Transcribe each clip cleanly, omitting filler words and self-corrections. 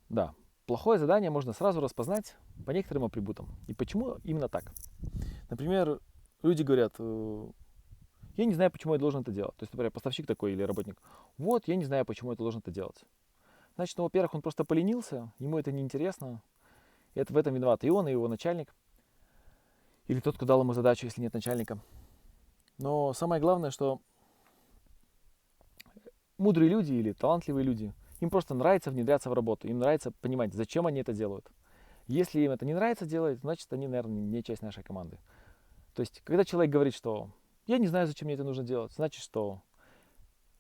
Да, плохое задание можно сразу распознать по некоторым атрибутам. И почему именно так? Например, люди говорят, я не знаю, почему я должен это делать. То есть, например, поставщик такой или работник, вот, я не знаю, почему я должен это делать. Значит, ну, во-первых, он просто поленился, ему это неинтересно. Это в этом виноват и он, и его начальник. Или тот, кто дал ему задачу, если нет начальника. Но самое главное, что мудрые люди или талантливые люди, им просто нравится внедряться в работу, им нравится понимать, зачем они это делают. Если им это не нравится делать, значит, они, наверное, не часть нашей команды. То есть, когда человек говорит, что я не знаю, зачем мне это нужно делать, значит, что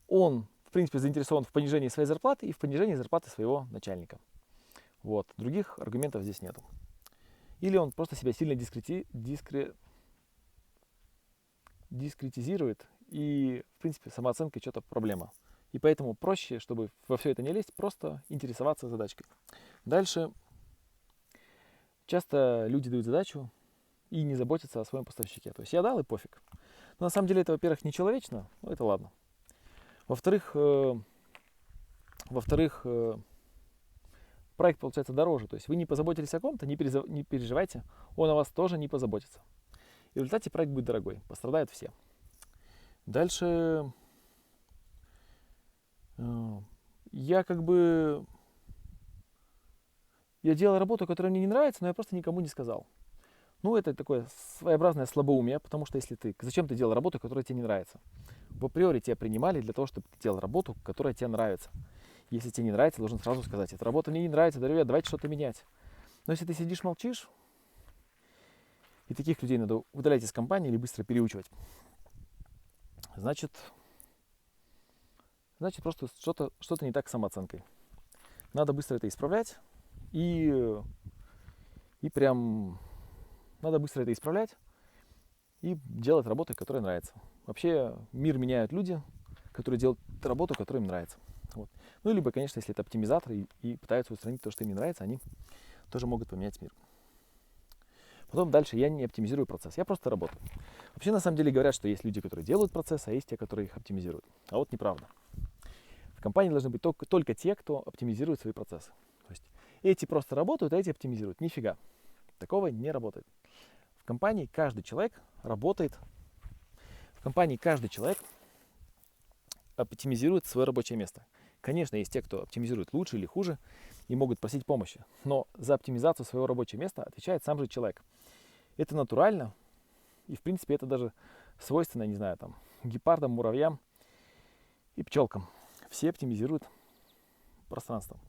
он, в принципе, заинтересован в понижении своей зарплаты и в понижении зарплаты своего начальника. Вот. Других аргументов здесь нету. Или он просто себя сильно дискретизирует, и, в принципе, самооценка что-то проблема. И поэтому проще, чтобы во все это не лезть, просто интересоваться задачкой. Дальше. Часто люди дают задачу и не заботятся о своем поставщике. То есть я дал и пофиг. Но на самом деле это, во-первых, нечеловечно, но это ладно. Во-вторых, проект получается дороже. То есть вы не позаботились о ком-то, не переживайте, он о вас тоже не позаботится. И в результате проект будет дорогой, пострадают все. Дальше я делал работу, которая мне не нравится, но я просто никому не сказал. Ну, это такое своеобразное слабоумие, потому что зачем ты делал работу, которая тебе не нравится? В априори тебя принимали для того, чтобы ты делал работу, которая тебе нравится. Если тебе не нравится, должен сразу сказать, эта работа мне не нравится, ребят, давайте что-то менять. Но если ты сидишь, молчишь, и таких людей надо удалять из компании или быстро переучивать, значит просто что-то не так с самооценкой. Надо быстро это исправлять, и прям надо быстро это исправлять и делать работу, которая нравится. Вообще мир меняют люди, которые делают работу, которая им нравится. Вот. Ну, либо, конечно, если это оптимизаторы и пытаются устранить то, что им не нравится, они тоже могут поменять мир. Потом дальше я не оптимизирую процесс, я просто работаю. Вообще, на самом деле, говорят, что есть люди, которые делают процессы, а есть те, которые их оптимизируют. А вот неправда. В компании должны быть только те, кто оптимизирует свои процессы. То есть эти просто работают, а эти оптимизируют. Нифига. Такого не работает. В компании каждый человек работает. В компании каждый человек оптимизирует свое рабочее место. Конечно, есть те, кто оптимизирует лучше или хуже и могут просить помощи. Но за оптимизацию своего рабочего места отвечает сам же человек. Это натурально. И, в принципе, это даже свойственно, не знаю, там, гепардам, муравьям и пчелкам. Все оптимизируют пространство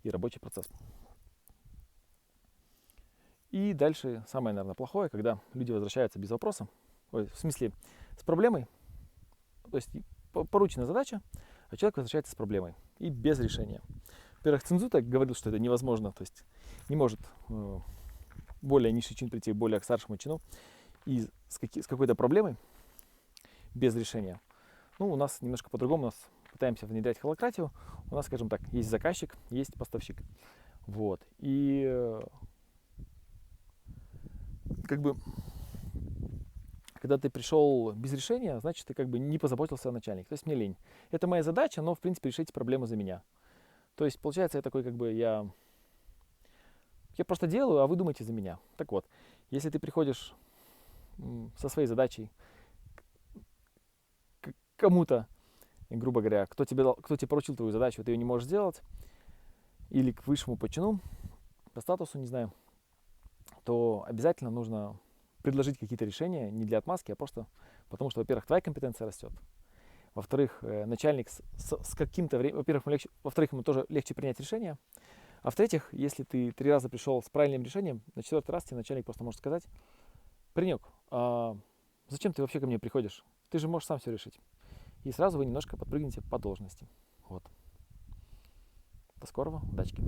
и рабочий процесс. И дальше самое, наверное, плохое, когда люди возвращаются без вопроса, в смысле, с проблемой, то есть поручена задача, а человек возвращается с проблемой и без решения. Во-первых, Цинзута говорил, что это невозможно, то есть не может более низший чин прийти более к старшему чину и с какой-то проблемой без решения. Ну, у нас немножко по-другому, у нас пытаемся внедрять холократию. У нас, скажем так, есть заказчик, есть поставщик. Вот. И когда ты пришел без решения, значит, ты не позаботился о начальнике. То есть мне лень. Это моя задача, но, в принципе, решите проблему за меня. То есть, получается, я такой, я просто делаю, а вы думаете за меня. Так вот, если ты приходишь со своей задачей к кому-то, грубо говоря, кто тебе поручил твою задачу, ты ее не можешь сделать, или к высшему по чину, по статусу, не знаю, то обязательно нужно предложить какие-то решения не для отмазки, а просто потому что, во-первых, твоя компетенция растет. Во-вторых, начальник с каким-то временем, во-вторых, ему тоже легче принять решение. А в-третьих, если ты 3 раза пришел с правильным решением, на 4-й раз тебе начальник просто может сказать: паренек, а зачем ты вообще ко мне приходишь? Ты же можешь сам все решить. И сразу вы немножко подпрыгнете по должности. Вот. До скорого, удачки.